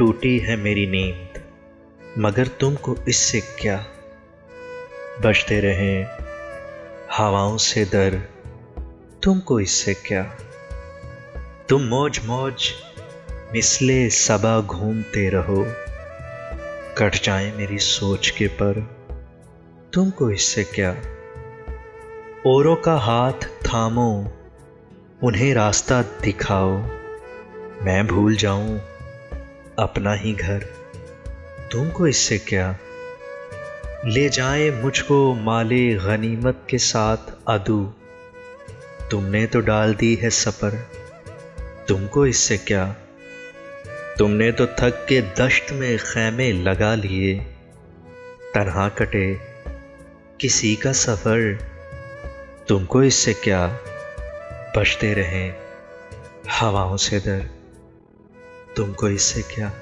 टूटी है मेरी नींद, मगर तुमको इससे क्या। बजते रहें हवाओं से दर, तुमको इससे क्या। तुम मौज मौज मिसले सबा घूमते रहो, कट जाए मेरी सोच के पर, तुमको इससे क्या। औरों का हाथ थामो, उन्हें रास्ता दिखाओ, मैं भूल जाऊं अपना ही घर, तुमको इससे क्या। ले जाए मुझको माले गनीमत के साथ अदू, तुमने तो डाल दी है सपर, तुमको इससे क्या। तुमने तो थक के दश्त में खैमे लगा लिए, तन्हा कटे किसी का सफर, तुमको इससे क्या। बजते रहें हवाओं से दर, तुमको इससे क्या।